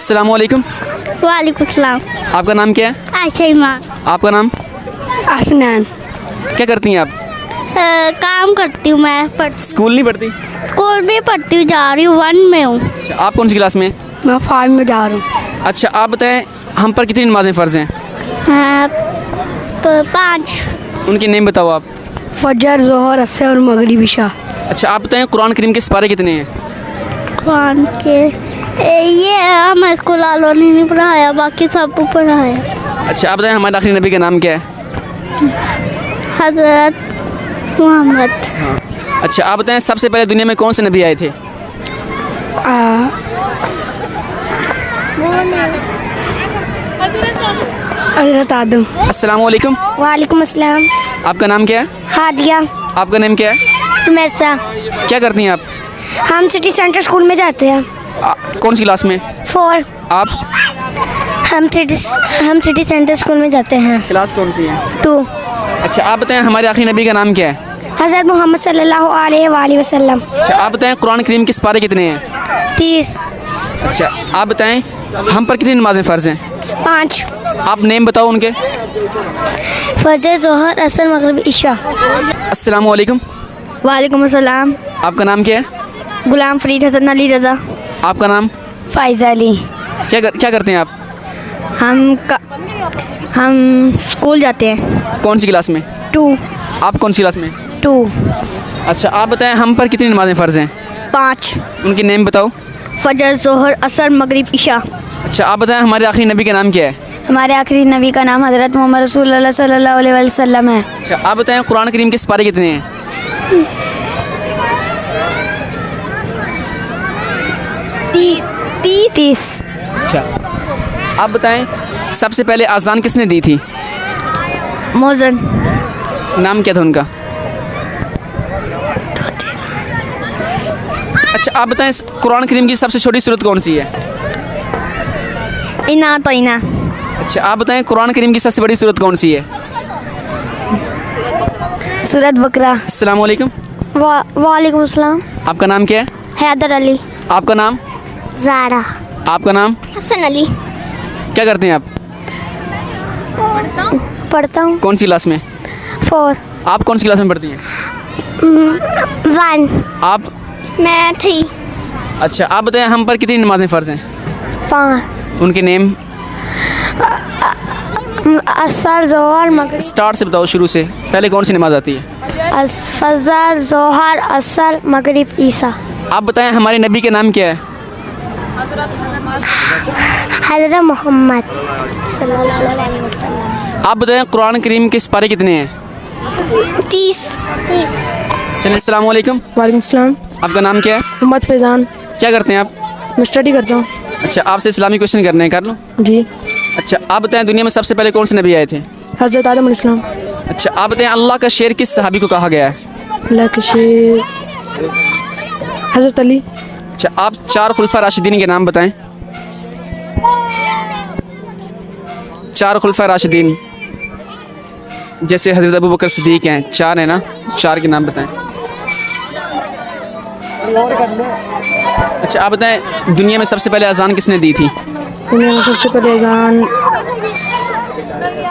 अस्सलाम वालेकुम। वालेकुम सलाम। आपका नाम क्या है? आयशा ईमान। आपका नाम? आसनान। क्या करती हैं आप? काम करती हूँ मैं, स्कूल नहीं पढ़ती? स्कूल भी पढ़ती हूँ, जा रही हूँ, 1 में हूँ। अच्छा, आप कौन सी क्लास में हैं? मैं 5 में जा रहा हूँ। अच्छा, आप बताएं हम पर कितनी नमाजें फ़र्ज़ हैं? हाँ, 5। उनके नेम बताओ आप। फजर, ज़ोहर, असर और मगरिब, इशा। अच्छा, आप बताएं कुरान करीम के सिपारे कितने हैं? कुरान के ये हमें स्कूल वालों ने नहीं पढ़ाया, बाकी सबको पढ़ाया। अच्छा, आप बताएं हमारे आखिरी नबी का नाम क्या है? हज़रत मोहम्मद। हाँ। अच्छा, आप बताएं सबसे पहले दुनिया में कौन से नबी आए थे? हज़रत आदम। अस्सलाम वालेकुम। वालेकुम अस्सलाम। आपका नाम क्या है? हादिया। आपका नेम क्या है? मैसा। क्या करती हैं आप? हम सिटी सेंटर स्कूल में जाते हैं। कौन सी क्लास में? 4। आप? हम सिटी सेंटर स्कूल में जाते हैं। क्लास कौन सी है? 2। अच्छा, आप बताएं हमारे आखिरी नबी का नाम क्या है? हज़रत मोहम्मद सल्लल्लाहु अलैहि वसल्लम। अच्छा, आप बताएं कुरान करीम के सिपारे कितने हैं? 30। अच्छा, आप बताएं हम पर कितनी नमाजें फ़र्ज़ हैं? 5। आप नेम बताओ उनके। फजर, जोहर, असर, मगरिब, इशा। अस्सलाम वालेकुम। वालेकुम अस्सलाम। आपका नाम क्या है? गुलाम फरीद हसन अली रज़ा। आपका नाम? फ़ाइज़ा अली। क्या करते हैं आप? हम स्कूल जाते हैं। कौन सी क्लास में? 2। आप कौन सी क्लास में? 2। अच्छा, आप बताएं हम पर कितनी नमाजें फ़र्ज़ हैं? 5। उनके नेम बताओ। फजर, जोहर, असर, मगरिब, इशा। अच्छा, आप बताएं हमारे आखिरी नबी का नाम क्या है? हमारे आखिरी नबी का नाम हज़रत मोहम्मद रसूलुल्लाह सल्लल्लाहु अलैहि वसल्लम है। अच्छा, आप बताएं कुरान करीम के सिपारे कितने हैं? 30। अच्छा, आप बताएं सबसे पहले अज़ान किसने दी थी? मोज़न। नाम क्या था उनका? अच्छा, आप बताएं कुरान करीम की सबसे छोटी सूरत कौन सी है? इना तो इना। अच्छा, आप बताएं कुरान करीम की सबसे बड़ी सूरत कौन सी है? सूरत बकरा। अस्सलाम वालेकुम। वालेकुम अस्सलाम। आपका नाम क्या है? हैदर अली। आपका नाम? ज़ारा। आपका नाम? हसन अली। क्या करते हैं आप? पढ़ता हूँ। कौन सी क्लास में? 4। आप कौन सी क्लास में पढ़ती हैं? 1। आप? मैं 3। अच्छा, आप बताएं हम पर कितनी नमाजें फ़र्ज़ हैं? 5। उनके नेम? असर, जोहर, मगरिब। स्टार्ट से बताओ, शुरू से। पहले कौन सी नमाज आती है? फजर, जोहर, असर, मगरिब, ईसा। आप बताएं हमारे नबी के नाम क्या है? हज़रत मोहम्मद सल्लल्लाहु अलैहि वसल्लम। आप बताएं कुरान करीम के सिपारे कितने हैं? 30। चलिए, अस्सलाम वालेकुम। वालेकुम सलाम। आपका नाम क्या है? मोहम्मद फैज़ान। क्या करते हैं आप? मैं स्टडी करता हूँ। अच्छा, आपसे इस्लामी क्वेश्चन करने हैं, कर लो। जी। अच्छा, आप बताएं दुनिया में सबसे पहले कौन से नबी आए थे? हज़रत आदम अलैहिस्सलाम। अच्छा, आप बताएं अल्लाह का शेर किस सहाबी को कहा गया है? अल्लाह के शेर हज़रत अली। अच्छा, आप 4 खुलफा राशिदीन के नाम बताएं। 4 खुलफा राशिदीन जैसे हज़रत अबू बकर सिद्दीक हैं, 4 है ना? 4 के नाम बताएं। अच्छा, आप बताएं दुनिया में सबसे पहले अजान किसने दी थी? दुनिया में सबसे पहले अज़ान।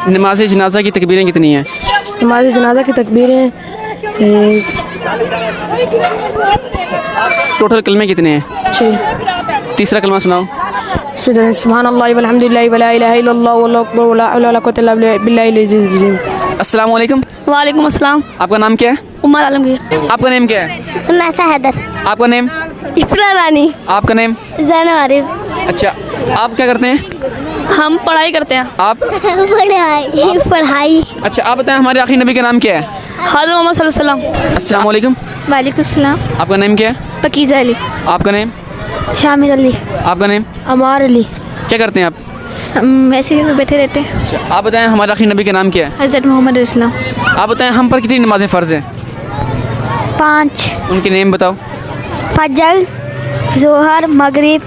नमाज जनाजा की तकबीरें कितनी हैं? नमाज़ जनाजा की तकबीरें टोटल कलमे कितने हैं? 6। तीसरा कलमा सुनाओ। सुब्हानल्लाह वल्हम्दुलिल्लाह वला इलाहा इल्लल्लाह वल्लाहु अकबर वला हौला वला कुव्वता इल्ला बिल्लाहिल अज़ीज़िल अज़ीम। अस्सलाम वालेकुम। वालेकुम अस्सलाम। आपका नाम क्या है? उमर आलमगीर। आपका नेम क्या है? मैसा हैदर। आपका नेम? इफ्रा रानी। आपका नेम? ज़ैनब आरिफ। अच्छा, आप क्या करते हैं? हम पढ़ाई करते हैं। आप? पढ़ाई। अच्छा, आप बताएं हमारे आखिरी नबी का नाम क्या है? हज़रत मोहम्मद सल्लल्लाहु अलैहि वसल्लम। अस्सलाम वालेकुम। वालेकुम सलाम। आपका नेम क्या है? पकीज़ा अली। आपका नेम? शामिर अली। आपका नेम? अमार अली। क्या करते हैं आप? हम ऐसे ही बैठे रहते हैं। अच्छा, आप बताएं हमारे आखिरी नबी का नाम क्या है? हज़रत मोहम्मद इस्लाम। आप बताएं हम पर कितनी नमाजें फ़र्ज़ हैं? 5। उनके नेम बताओ। फजर, जोहर, मगरिब,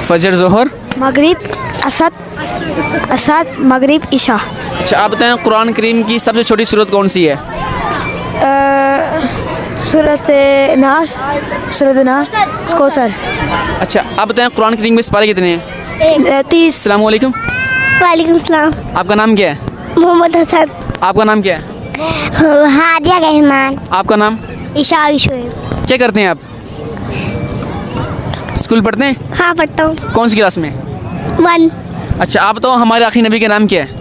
फजर, जोहर, मगरिब, असद, मगरिब, इशा। अच्छा, आप बताएं कुरान करीम की सबसे छोटी सूरत कौन सी है? सूरत नास, कौसर। अच्छा आप बताएं कुरान करीम में पारे कितने हैं? 30। अस्सलाम वालेकुम। वालेकुम सलाम। आपका नाम क्या है? मोहम्मद हसन। आपका नाम क्या है? हादिया रहमान। आपका नाम? इशा शोएब। क्या करते हैं आप? स्कूल पढ़ते हैं? हाँ पढ़ता हूँ। कौन सी क्लास में? 1। अच्छा आप बताओ हमारे आखिरी नबी का नाम क्या है?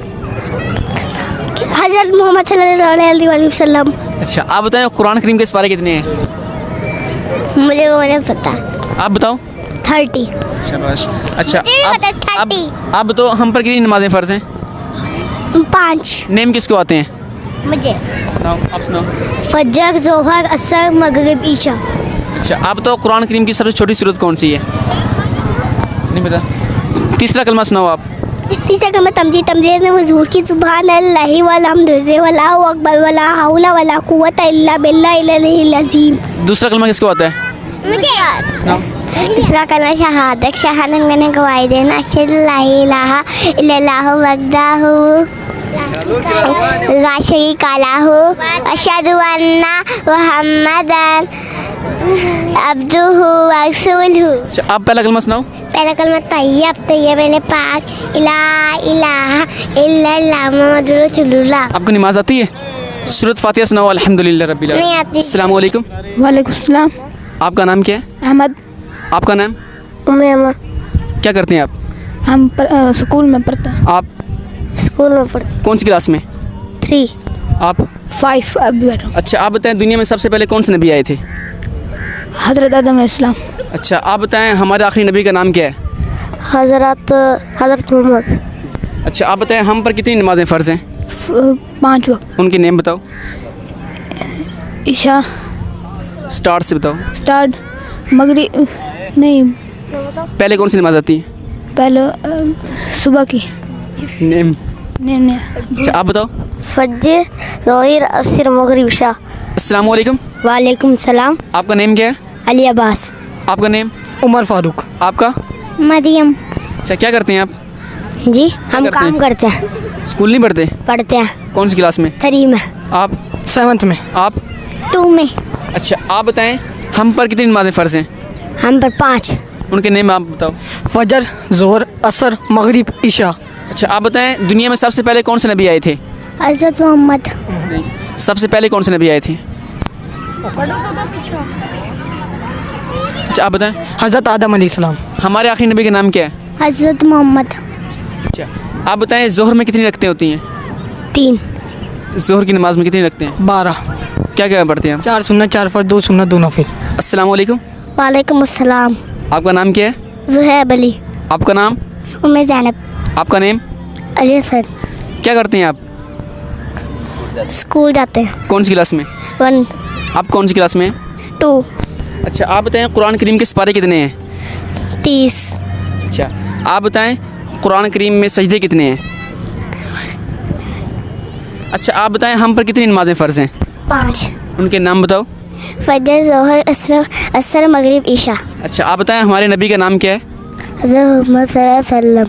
हज़रत मोहम्मद सल्लल्लाहु अलैहि वसल्लम। अच्छा आप बताएं कुरान करीम के पारे कितने हैं? मुझे वो नहीं पता। आप बताओ। 30। शाबाश। अच्छा मुझे भी पता, 30। आप बताओ हम पर कितनी नमाजें फ़र्ज़ हैं? 5। नेम किसको आते हैं? मुझे सुनाओ आप सुनाओ। फजर, जोहर, असर, मगरिब, ईशा। अच्छा आप बताओ कुरान करीम की सबसे छोटी सूरत कौन सी है? नहीं पता। तीसरा कलमा सुनाओ आप। तीसरा कलमा तमजीद में हुजूर की सुभान अल्लाह वल्हम्दुलिल्लाह वल्लाहु अकबर वला हौला वला कुव्वता इल्ला बिल्लाहिल अज़ीम। दूसरा कलमा किसको आता है? मुझे सुनाओ। तीसरा कलमा शहादत मैंने गवाही देना अशहदु अल्ला इलाहा इल्लल्लाहु वहदहु ला शरीका लहू अशहदु अन्ना मुहम्मदन अब्दुहु व रसूलुहु। अच्छा आप पहला कलमा सुनाओ। पहला कलमा तैयब मैंने पाक इला इलाहा इल्लल्लाह मुहम्मदुर रसूलुल्लाह। आपको नमाज आती है? सूरत फातिहा सुनाओ। अल्हम्दुलिल्लाह रब्बिल आलमीन। नहीं आती। अस्सलाम वालेकुम। वालेकुम सलाम। आपका नाम क्या है? अहमद। आपका नाम? उम्मे क्या करते हैं आप? हम स्कूल में पढ़ते हैं। आप स्कूल में पढ़ती। कौन सी क्लास में? 3। आप? 5 अभी बैठा हूँ। अच्छा आप बताएं दुनिया में सबसे पहले कौन से नबी आए थे? हज़रत आदम अलैहिस्सलाम। अच्छा आप बताएं हमारे आखिरी नबी का नाम क्या है? हज़रत मोहम्मद। अच्छा आप बताएं हम पर कितनी नमाजें फ़र्ज़ हैं? 5 वक्त। उनके नेम बताओ। ईशा, स्टार्ट से बताओ। स्टार्ट, मगरिब नहीं, पहले कौन सी नमाज आती है? पहले सुबह की। नेम। नहीं नहीं। अच्छा आप बताओ। फजर, ज़ोहर, असर, मगरिब, इशा। अस्सलाम वालेकुम। वालेकुम सलाम। आपका नेम क्या है? अली अब्बास। आपका नेम? उमर फारूक। आपका? मरियम। अच्छा क्या करते हैं आप? जी हम करते काम हैं? करते हैं, स्कूल नहीं पढ़ते? पढ़ते हैं। कौन सी क्लास में? 3 में। आप? 7th में। आप? 2 में। अच्छा आप बताएं हम पर कितनी नमाजें फ़र्ज़ हैं? हम पर 5। उनके नेम आप बताओ। फजर, जोहर, असर, मगरिब, ईशा। अच्छा आप बताएं दुनिया में सबसे पहले कौन से नबी आए थे? हज़रत मोहम्मद। सबसे पहले कौन से नबी आए थे? अच्छा आप बताएं हज़रत आदम अलैहिस्सलाम। हमारे आखिरी नबी का नाम क्या है? हज़रत मोहम्मद। अच्छा आप बताएं ज़ोहर में कितनी रकतें होती हैं? 3। ज़ोहर की नमाज में कितनी रखते हैं? 12। क्या क्या पढ़ते हैं आप? 4 सुन्नत, 4 फर्ज, 2 सुन्नत, 2 नफिल। अस्सलाम वालेकुम। वालेकुम अस्सलाम। आपका नाम क्या है? ज़ुहैब अली। आपका नाम? उम्मे ज़ैनब। आपका नेम? अली हसन। क्या करते हैं आप? स्कूल जाते हैं। कौन सी क्लास में? 1, आप कौन सी क्लास में? 2, अच्छा आप बताएं कुरान करीम के सिपारे कितने हैं? 30। अच्छा आप बताएं कुरान करीम में सजदे कितने हैं? अच्छा आप बताएं हम पर कितनी नमाजें फ़र्ज़ हैं? 5। उनके नाम बताओ। फजर, ज़ोहर, असर, मगरिब, ईशा। अच्छा आप बताएं हमारे नबी का नाम क्या है? हज़रत मोहम्मद सल्लल्लाहु अलैहि वसल्लम।